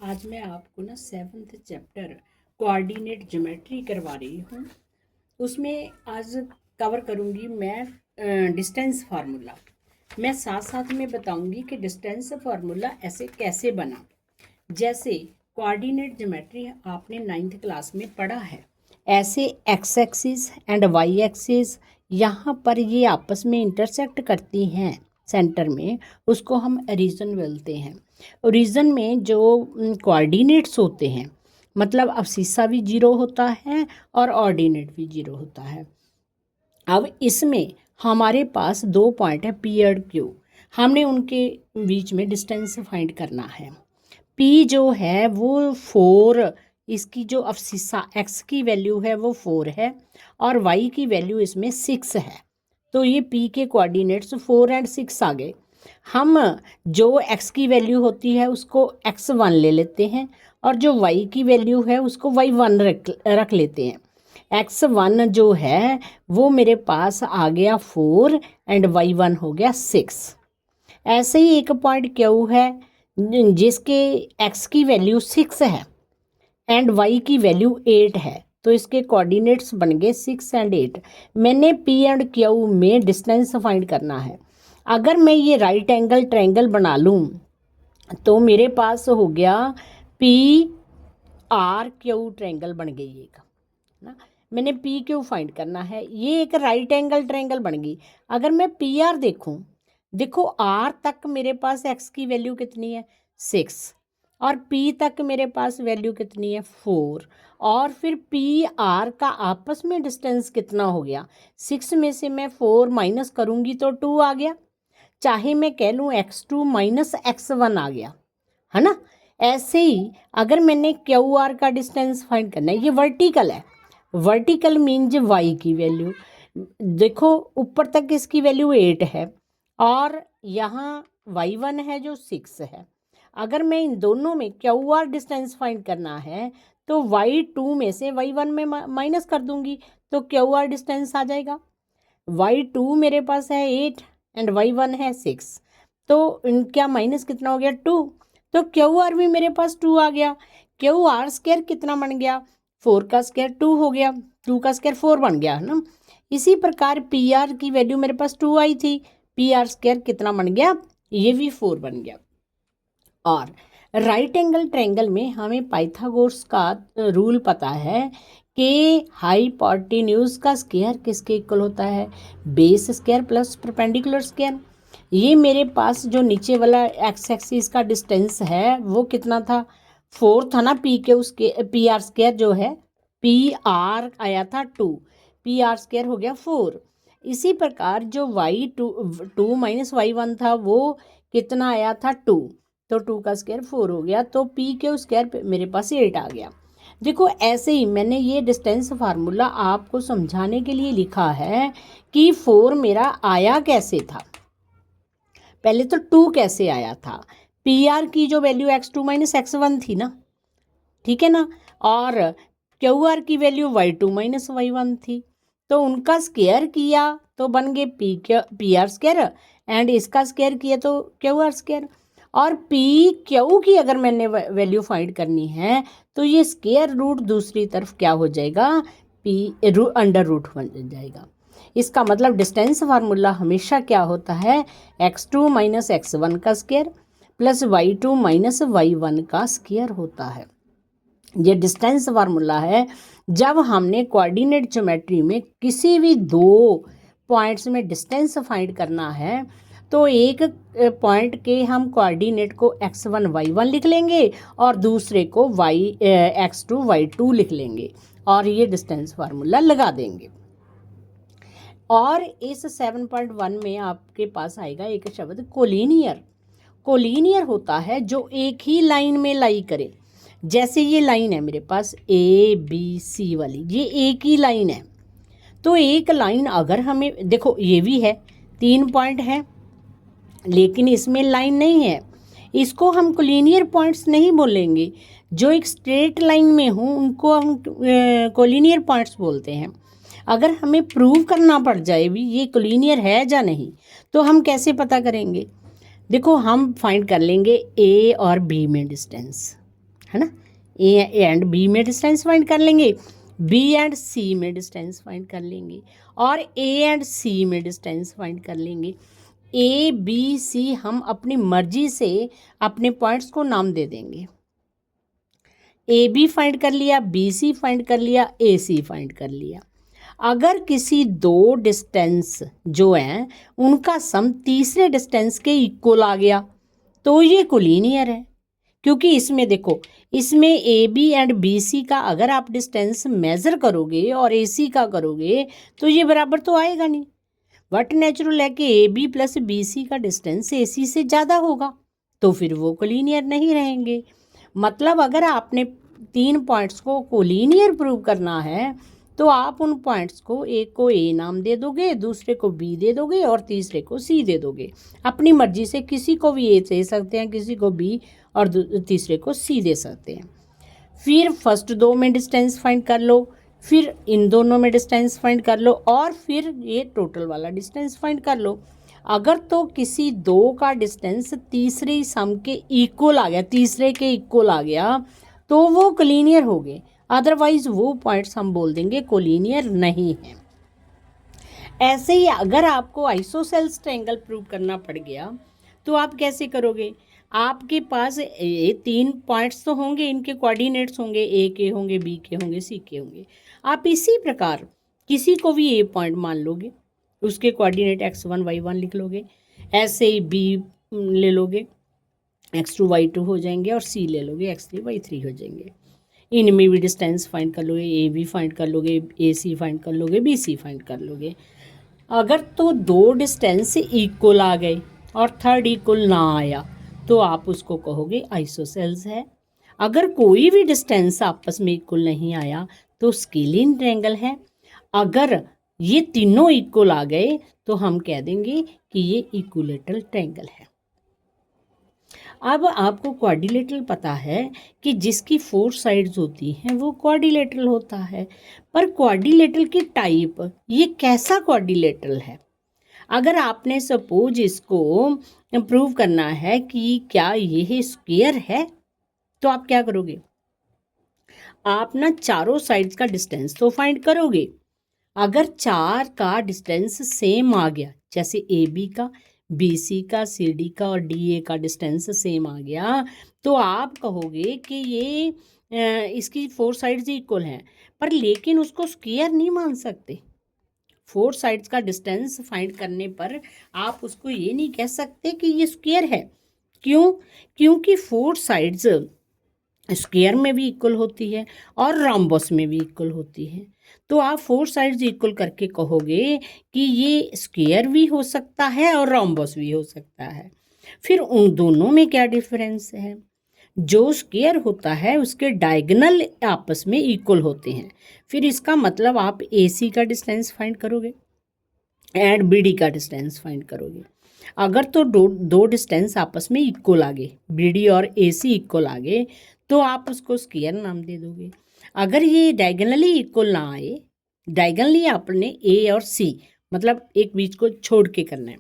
आज मैं आपको ना 7th चैप्टर कोऑर्डिनेट ज्योमेट्री करवा रही हूँ। उसमें आज कवर करूँगी मैं डिस्टेंस फार्मूला। मैं साथ साथ में बताऊँगी कि डिस्टेंस फार्मूला ऐसे कैसे बना। जैसे कोऑर्डिनेट ज्योमेट्री आपने 9th क्लास में पढ़ा है, ऐसे X axis and Y axis यहाँ पर ये आपस में इंटरसेक्ट करती हैं सेंटर में, उसको हम रीजन बोलते हैं। रीजन में जो कोऑर्डिनेट्स होते हैं, मतलब अब्सिस्सा भी जीरो होता है और ऑर्डिनेट भी जीरो होता है। अब इसमें हमारे पास दो पॉइंट है पी और क्यू, हमने उनके बीच में डिस्टेंस फाइंड करना है। पी जो है वो 4, इसकी जो अब्सिस्सा एक्स की वैल्यू है वो 4 है और वाई की वैल्यू इसमें 6 है। तो ये पी के कोऑर्डिनेट्स 4 और 6 आ गए। हम जो एक्स की वैल्यू होती है उसको x1 ले लेते हैं और जो y की वैल्यू है उसको y1 रख लेते हैं। x1 जो है वो मेरे पास आ गया 4 एंड y1 हो गया 6। ऐसे ही एक पॉइंट क्यू है जिसके x की वैल्यू 6 है एंड y की वैल्यू 8 है, तो इसके कोऑर्डिनेट्स बन गए 6 एंड 8। मैंने p एंड क्यू में डिस्टेंस फाइंड करना है। अगर मैं ये राइट एंगल ट्रायंगल बना लूँ तो मेरे पास हो गया पी आर क्यू ट्रायंगल बन गई एक ना। मैंने पी क्यू फाइंड करना है, ये एक राइट एंगल ट्रायंगल बन गई। अगर मैं पी आर देखूँ, देखो आर तक मेरे पास एक्स की वैल्यू कितनी है 6 और पी तक मेरे पास वैल्यू कितनी है 4, और फिर पी आर का आपस में डिस्टेंस कितना हो गया 6 में से मैं 4 माइनस करूँगी तो 2 आ गया, चाहे मैं कह लूँ x2 माइनस x1 आ गया, है ना। ऐसे ही अगर मैंने क्यू आर का डिस्टेंस फाइंड करना है, ये वर्टिकल है, वर्टिकल मीन्स y की वैल्यू देखो ऊपर तक इसकी वैल्यू 8 है और यहाँ y1 है जो 6 है। अगर मैं इन दोनों में क्यू आर डिस्टेंस फाइंड करना है तो y2 में से y1 में माइनस कर दूंगी तो क्यू आर डिस्टेंस आ जाएगा। y2 मेरे पास है 8 एंड y1 है 6, तो इनका माइनस कितना हो गया 2, तो क्यू आर भी मेरे पास 2 आ गया। क्यू आर स्क्वायर कितना बन गया 4 का स्क्वायर 2 हो गया, 2 का स्क्वायर 4 बन गया है ना। इसी प्रकार पी आर की वैल्यू मेरे पास 2 आई थी, पी आर स्क्वायर कितना बन गया, ये भी 4 बन गया। और राइट एंगल ट्रायंगल में हमें पाइथागोरस का रूल पता है कि हाइपोटेन्यूज का स्क्वायर किसके इक्वल होता है, base square plus perpendicular square. ये मेरे पास जो नीचे वाला एक्स एक्सिस का डिस्टेंस है वो कितना था 4 था ना, पी के उसके पी आर स्क्वायर जो है पी आर आया था 2, पी आर स्क्वायर हो गया 4। इसी प्रकार जो y2 माइनस y1 था वो कितना आया था 2, तो 2 का स्क्वायर 4 हो गया, तो पी के स्क्वायर मेरे पास 8 आ गया। देखो ऐसे ही मैंने ये डिस्टेंस फार्मूला आपको समझाने के लिए लिखा है कि 4 मेरा आया कैसे था, पहले तो 2 कैसे आया था। पी आर की जो वैल्यू x2 माइनस x1 थी ना, ठीक है ना, और क्यू आर की वैल्यू y2 माइनस y1 थी, तो उनका स्क्वायर किया तो बन गए पी आर स्क्वायर एंड इसका स्क्वायर किया तो क्यू आर स्क्वायर। और पी क्यू की अगर मैंने वैल्यू फाइंड करनी है तो ये स्क्वायर रूट दूसरी तरफ क्या हो जाएगा, पी अंडर रूट बन जाएगा। इसका मतलब डिस्टेंस फार्मूला हमेशा क्या होता है x2 माइनस x1 का square plus y2 minus y1 का स्क्वायर होता है। ये डिस्टेंस फार्मूला है जब हमने कोऑर्डिनेट ज्योमेट्री में किसी भी दो पॉइंट्स में डिस्टेंस फाइंड करना है तो एक पॉइंट के हम कोऑर्डिनेट को x1 y1 लिख लेंगे और दूसरे को x2 y2 लिख लेंगे और ये डिस्टेंस फार्मूला लगा देंगे। और इस 7.1 में आपके पास आएगा एक शब्द कोलिनियर। कोलिनियर होता है जो एक ही लाइन में लाई करे, जैसे ये लाइन है मेरे पास ए बी सी वाली, ये एक ही लाइन है। तो एक लाइन अगर हमें देखो ये भी है 3 पॉइंट है लेकिन इसमें लाइन नहीं है, इसको हम कोलिनियर पॉइंट्स नहीं बोलेंगे। जो एक स्ट्रेट लाइन में हो उनको हम कोलिनियर पॉइंट्स बोलते हैं। अगर हमें प्रूव करना पड़ जाए भी ये कोलिनियर है या नहीं तो हम कैसे पता करेंगे, देखो हम फाइंड कर लेंगे ए और बी में डिस्टेंस, है ना। ए एंड बी में डिस्टेंस फाइंड कर लेंगे, बी एंड सी में डिस्टेंस फाइंड कर लेंगे, और ए एंड सी में डिस्टेंस फाइंड कर लेंगे। ए बी सी हम अपनी मर्जी से अपने पॉइंट्स को नाम दे देंगे। ए बी फाइंड कर लिया, बी सी फाइंड कर लिया, ए सी फाइंड कर लिया। अगर किसी दो डिस्टेंस जो हैं उनका सम तीसरे डिस्टेंस के इक्वल आ गया तो ये कोलिनियर है, क्योंकि इसमें देखो, इसमें A B and B C का अगर आप डिस्टेंस मेज़र करोगे और ए सी का करोगे तो ये बराबर तो आएगा नहीं। वट नेचुरल है कि A B plus B C का डिस्टेंस ए सी से ज़्यादा होगा, तो फिर वो कोलिनियर नहीं रहेंगे। मतलब अगर आपने 3 पॉइंट्स को कोलिनियर प्रूव करना है तो आप उन पॉइंट्स को, एक को ए नाम दे दोगे, दूसरे को बी दे दोगे और तीसरे को सी दे दोगे। अपनी मर्जी से किसी को भी ए दे सकते हैं, किसी को बी और तीसरे को सी दे सकते हैं। फिर फर्स्ट दो में डिस्टेंस फाइंड कर लो, फिर इन दोनों में डिस्टेंस फाइंड कर लो, और फिर ये टोटल वाला डिस्टेंस फाइंड कर लो। अगर तो किसी दो का डिस्टेंस तीसरे सम के इक्वल आ गया, तीसरे के इक्वल आ गया, तो वो कोलिनियर हो गए। अदरवाइज वो पॉइंट्स हम बोल देंगे कोलिनियर नहीं है। ऐसे ही अगर आपको आइसोसेल्स ट्रायंगल प्रूव करना पड़ गया तो आप कैसे करोगे? आपके पास ये 3 पॉइंट्स तो होंगे, इनके कोऑर्डिनेट्स होंगे, ए के होंगे, बी के होंगे, सी के होंगे। आप इसी प्रकार किसी को भी ए पॉइंट मान लोगे, उसके कोऑर्डिनेट x1 y1 लिख लोगे। ऐसे ही बी ले लोगे, x2 y2 हो जाएंगे, और सी ले लोगे, x3 y3 हो जाएंगे। इनमें भी डिस्टेंस फाइंड कर लोगे, ए बी फाइंड कर लोगे, ए सी फाइंड कर लोगे, बी सी फाइंड कर लोगे। अगर तो दो डिस्टेंस इक्वल आ गए और थर्ड इक्वल ना आया तो आप उसको कहोगे आइसोसेल्स है। अगर कोई भी डिस्टेंस आपस में इक्वल नहीं आया तो स्केलिन ट्रायंगल है। अगर ये तीनों इक्वल आ गए तो हम कह देंगे कि ये इक्विलेटरल ट्रायंगल है। अब आपको क्वाड्रिलेटरल पता है कि जिसकी 4 साइड्स होती हैं वो क्वाड्रिलेटरल होता है, पर क्वाड्रिलेटरल की टाइप, ये कैसा क्वाड्रिलेटरल है? अगर आपने सपोज इसको प्रूव करना है कि क्या ये स्क्वायर है, तो आप क्या करोगे? आप ना चारों साइड्स का डिस्टेंस तो फाइंड करोगे। अगर 4 का डिस्टेंस सेम आ गया, जैसे ए बी का, बी सी का, सी डी का और डी ए का डिस्टेंस सेम आ गया, तो आप कहोगे कि ये इसकी 4 साइड्स इक्वल हैं, पर लेकिन उसको स्क्वायर नहीं मान सकते। 4 साइड्स का डिस्टेंस फाइंड करने पर आप उसको ये नहीं कह सकते कि ये स्क्वायर है। क्यों? क्योंकि 4 साइड्स स्क्वायर में भी इक्वल होती है और रोम्बस में भी इक्वल होती है। तो आप 4 साइड्स इक्वल करके कहोगे कि ये स्क्वायर भी हो सकता है और रोम्बस भी हो सकता है। फिर उन दोनों में क्या डिफरेंस है? जो स्क्वायर होता है उसके डायगोनल आपस में इक्वल होते हैं। फिर इसका मतलब आप ए सी का डिस्टेंस फाइंड करोगे एंड बी डी का डिस्टेंस फाइंड करोगे। अगर तो दो डिस्टेंस आपस में इक्वल आ गए, बी डी और ए सी इक्वल आ गए, तो आप उसको स्क्वायर नाम दे दोगे। अगर ये डायगोनली इक्वल ना आए, डायगोनली आपने ए और सी मतलब एक बीच को छोड़ के करना है,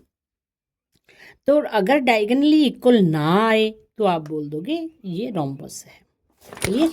तो अगर डायगोनली इक्वल ना आए तो आप बोल दोगे ये रोम्बस है। ये